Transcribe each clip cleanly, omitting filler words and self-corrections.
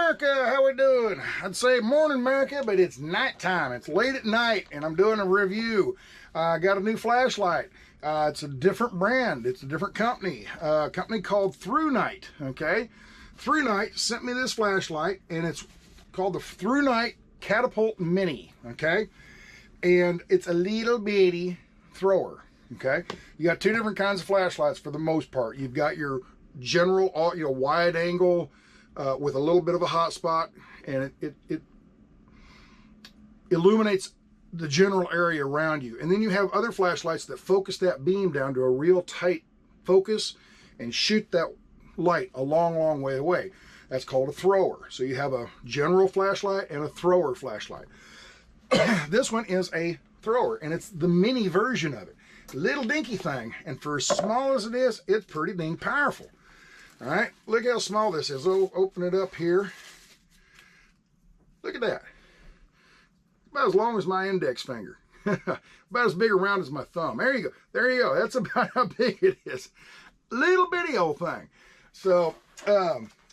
America, how we doing? I'd say morning America, but it's nighttime. It's late at night, and I'm doing a review. I got a new flashlight. It's a different brand. It's a different company. A company called ThruNite, okay? ThruNite sent me this flashlight, and it's called the ThruNite Catapult Mini, okay? And it's a little bitty thrower, okay? You got two different kinds of flashlights for the most part. You've got your general, wide angle, with a little bit of a hot spot, and it illuminates the general area around you. And then you have other flashlights that focus that beam down to a real tight focus and shoot that light a long way away. That's called a thrower. So you have a general flashlight and a thrower flashlight. This one is a thrower, and it's the mini version of it. Little dinky thing, and for as small as it is, it's pretty dang powerful. All right, look how small this is. I'll open it up here. Look at that. About as long as my index finger. About as big around as my thumb. There you go. There you go. That's about how big it is. Little bitty old thing. So,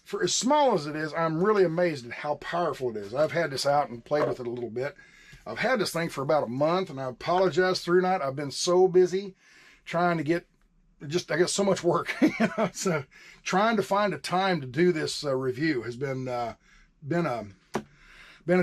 for as small as it is, I'm really amazed at how powerful it is. I've had this out and played with it a little bit. I've had this thing for about a month, and I apologize ThruNite. I've been so busy trying to get, I got so much work, so trying to find a time to do this review has been a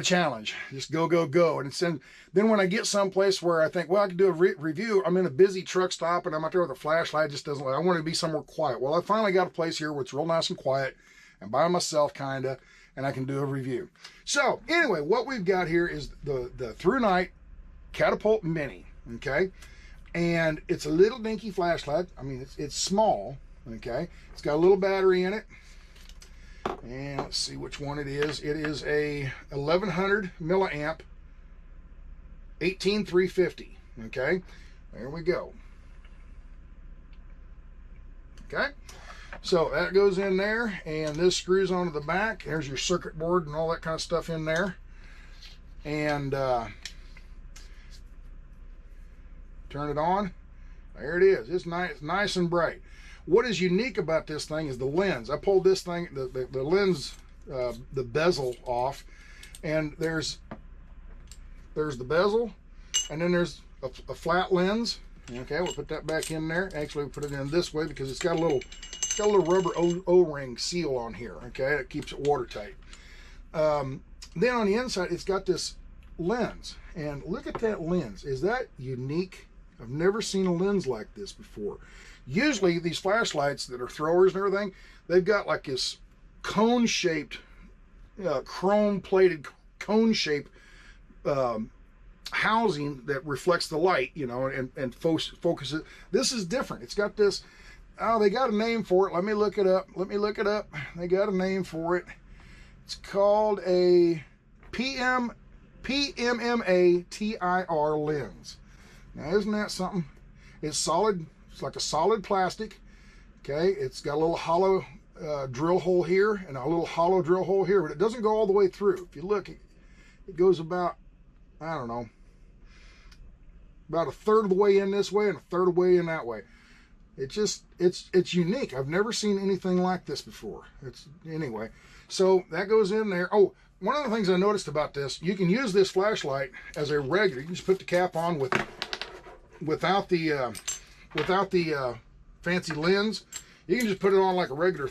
challenge. Just go. And then when I get someplace where I think, well, I can do a review, I'm in a busy truck stop and I'm out there with a flashlight. It just doesn't, I want to be somewhere quiet. Well, I finally got a place here where it's real nice and quiet and by myself kind of, and I can do a review. So anyway, what we've got here is the ThruNite Catapult Mini, okay? And it's a little dinky flashlight. I mean, it's small, okay? It's got a little battery in it. And let's see which one it is. It is a 1100 milliamp 18350, okay? There we go. Okay, so that goes in there, and this screws onto the back. There's your circuit board and all that kind of stuff in there. And turn it on. There it is. It's nice and bright. What is unique about this thing is the lens. I pulled this thing, the lens, the bezel off, and there's the bezel, and then there's a flat lens. Okay, we'll put that back in there. Actually, we'll put it in this way because it's got a little rubber O-ring seal on here. Okay, it keeps it watertight. Then on the inside, it's got this lens, and look at that lens. Is that unique? I've never seen a lens like this before. Usually these flashlights that are throwers and everything, they've got like this cone-shaped, chrome-plated cone-shaped housing that reflects the light, and focus it. This is different. It's got this, they got a name for it. Let me look it up. They got a name for it. It's called a PMMA TIR lens. Now, isn't that something? It's solid. It's like a solid plastic. Okay, it's got a little hollow drill hole here and a little hollow drill hole here, but it doesn't go all the way through. If you look, it goes about, I don't know, about a third of the way in this way and a third of the way in that way. It's unique. I've never seen anything like this before. Anyway, so that goes in there. Oh, one of the things I noticed about this, you can use this flashlight as a regular. You can just put the cap on without the fancy lens. You can just put it on like a regular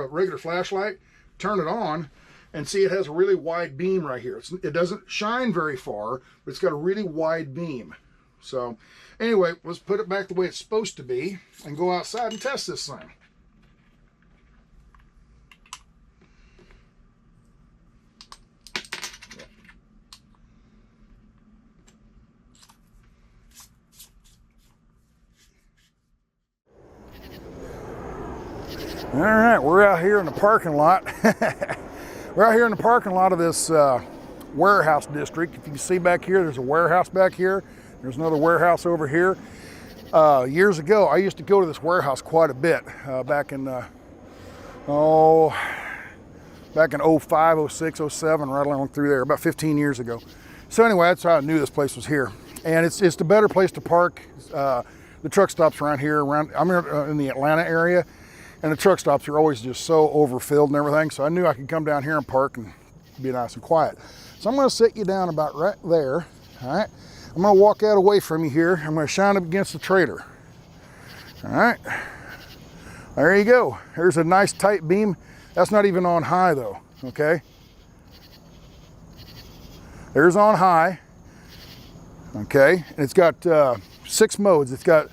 regular flashlight, turn it on, and see it has a really wide beam right here. It doesn't shine very far, but it's got a really wide beam. So anyway, let's put it back the way it's supposed to be and go outside and test this thing. All right, we're out here in the parking lot. We're out here in the parking lot of this warehouse district. If you can see back here, there's a warehouse back here. There's another warehouse over here. Years ago, I used to go to this warehouse quite a bit back in 05, 06, 07, right along through there, about 15 years ago. So anyway, that's how I knew this place was here. And it's the better place to park. The truck stops around here. I'm in the Atlanta area. And the truck stops are always just so overfilled and everything. So I knew I could come down here and park and be nice and quiet. So I'm gonna sit you down about right there, all right? I'm gonna walk out away from you here. I'm gonna shine up against the trailer. All right, there you go. There's a nice tight beam. That's not even on high though, okay? There's on high, okay? And it's got 6 modes. It's got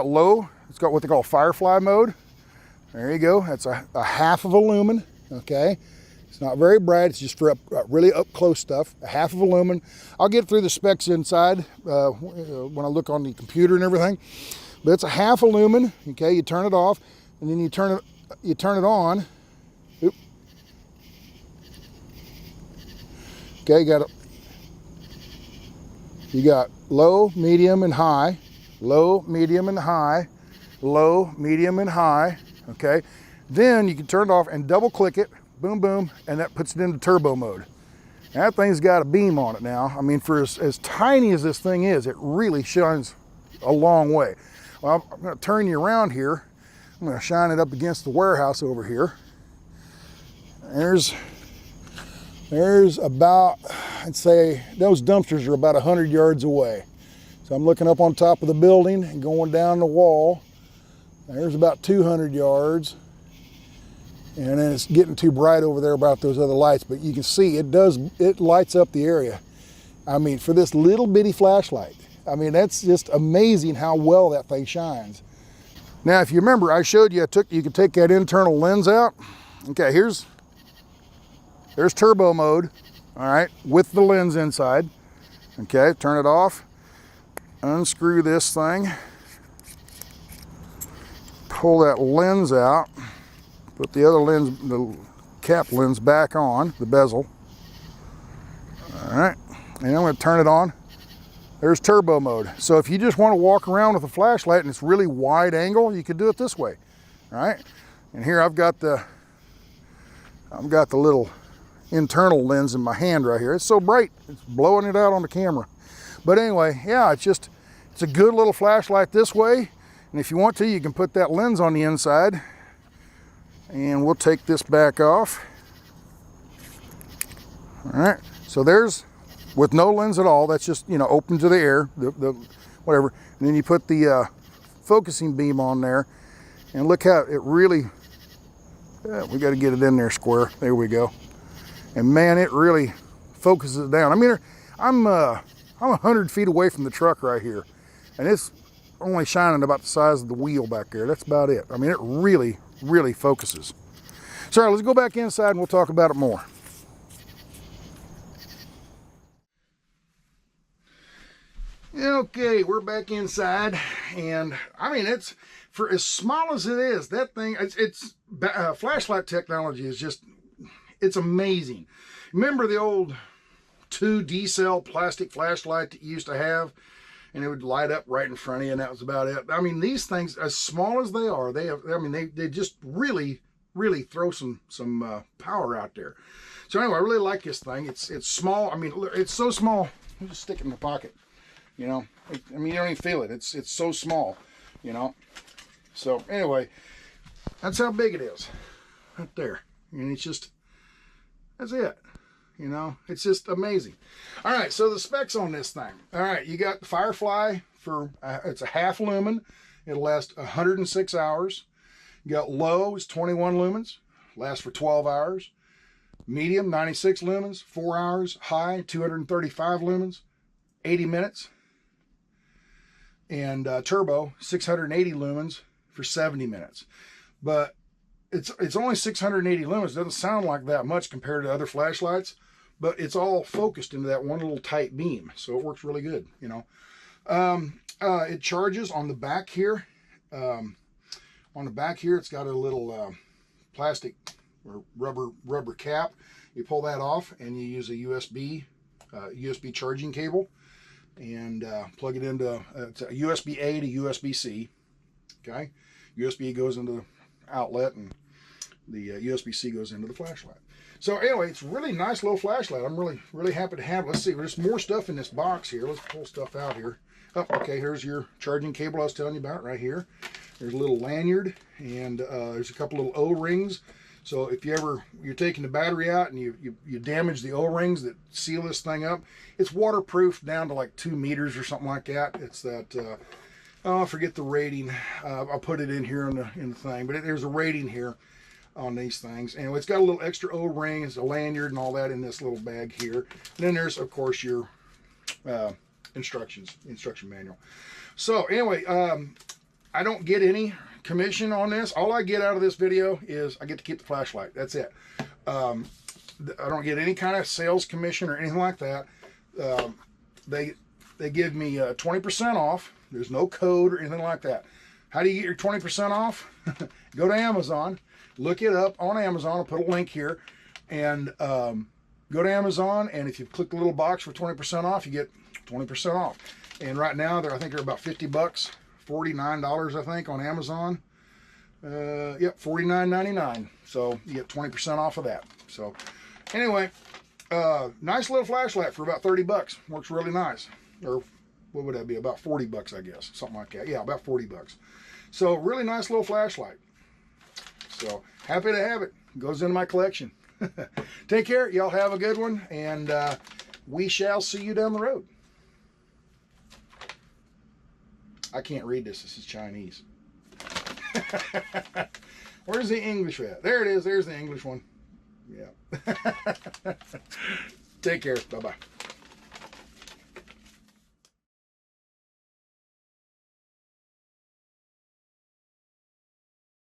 low, it's got what they call firefly mode. There you go, that's a half of a lumen, okay? It's not very bright, it's just for really up close stuff, a half of a lumen. I'll get through the specs inside when I look on the computer and everything. But it's a half a lumen, okay? You turn it off, and then you turn it on. Oop. Okay, you got low, medium, and high. Low, medium, and high. Low, medium, and high. Okay. Then you can turn it off and double click it. Boom, boom, and that puts it into turbo mode. That thing's got a beam on it now. I mean, for as tiny as this thing is, it really shines a long way. Well, I'm going to turn you around here. I'm going to shine it up against the warehouse over here. There's about, I'd say, those dumpsters are about 100 yards away. So I'm looking up on top of the building and going down the wall. There's about 200 yards. And then it's getting too bright over there about those other lights, but you can see it lights up the area. I mean, for this little bitty flashlight. I mean, that's just amazing how well that thing shines. Now, if you remember, I showed you you could take that internal lens out. Okay, there's turbo mode, all right, with the lens inside. Okay, turn it off, unscrew this thing, pull that lens out, put the other lens, the cap lens back on, the bezel. All right, and I'm gonna turn it on. There's turbo mode. So if you just want to walk around with a flashlight and it's really wide angle, you could do it this way, all right? And here I've got the little internal lens in my hand right here. It's so bright, it's blowing it out on the camera. But anyway, yeah, it's a good little flashlight this way. And if you want to, you can put that lens on the inside. And we'll take this back off. All right, so there's, with no lens at all, that's just, you know, open to the air, the whatever. And then you put the focusing beam on there, and look how it really, we got to get it in there square. There we go. And man, it really focuses it down. I mean, I'm 100 feet away from the truck right here, and it's only shining about the size of the wheel back there. That's about it. I mean, it really, really focuses. So all right, let's go back inside and we'll talk about it more. Okay, we're back inside, and I mean, it's, for as small as it is, that thing, it's flashlight technology is just, it's amazing. Remember the old 2D cell plastic flashlight that you used to have, and it would light up right in front of you, and that was about it. I mean, these things, as small as they are, they just really, really throw some power out there. So anyway, I really like this thing. It's small. I mean, it's so small. You just stick it in the pocket. You know, I mean, you don't even feel it. It's so small, you know. So anyway, that's how big it is, right there. And it's just, that's it. You know, it's just amazing. All right, so the specs on this thing. All right, you got the Firefly for, it's a half lumen. It'll last 106 hours. You got low is 21 lumens, lasts for 12 hours. Medium, 96 lumens, 4 hours. High, 235 lumens, 80 minutes. And turbo, 680 lumens for 70 minutes. But it's only 680 lumens. It doesn't sound like that much compared to other flashlights, but it's all focused into that one little tight beam. So it works really good, you know. It charges on the back here. On the back here, it's got a little plastic or rubber cap. You pull that off and you use a USB charging cable. And plug it into it's a USB A to USB C. Okay, USB goes into the outlet, and the USB C goes into the flashlight. So anyway, it's a really nice little flashlight. I'm really happy to have it. Let's see, there's more stuff in this box here. Let's pull stuff out here. Oh, okay, here's your charging cable I was telling you about right here. There's a little lanyard, and there's a couple little O-rings. So if you're taking the battery out and you damage the O-rings that seal this thing up, it's waterproof down to like 2 meters or something like that. It's that, oh, I forget the rating. I'll put it in here in the thing, but there's a rating here on these things. Anyway, it's got a little extra O-rings, a lanyard, and all that in this little bag here. And then there's, of course, your instruction manual. So anyway, I don't get any commission on this. All I get out of this video is I get to keep the flashlight. That's it. I don't get any kind of sales commission or anything like that. They give me 20% off. There's no code or anything like that. How do you get your 20% off? Go to Amazon, look it up on Amazon. I'll put a link here, and go to Amazon, and if you click the little box for 20% off, you get 20% off. And right now, I think they're about 50 bucks, $49, I think, on Amazon. Yep, $49.99. So you get 20% off of that. So anyway, nice little flashlight for about 30 bucks. Works really nice. Or what would that be? About 40 bucks, I guess. Something like that. Yeah, about 40 bucks. So really nice little flashlight. So happy to have it. Goes into my collection. Take care. Y'all have a good one. And we shall see you down the road. I can't read this. This is Chinese. Where's the English at? There it is. There's the English one. Yeah. Take care. Bye-bye.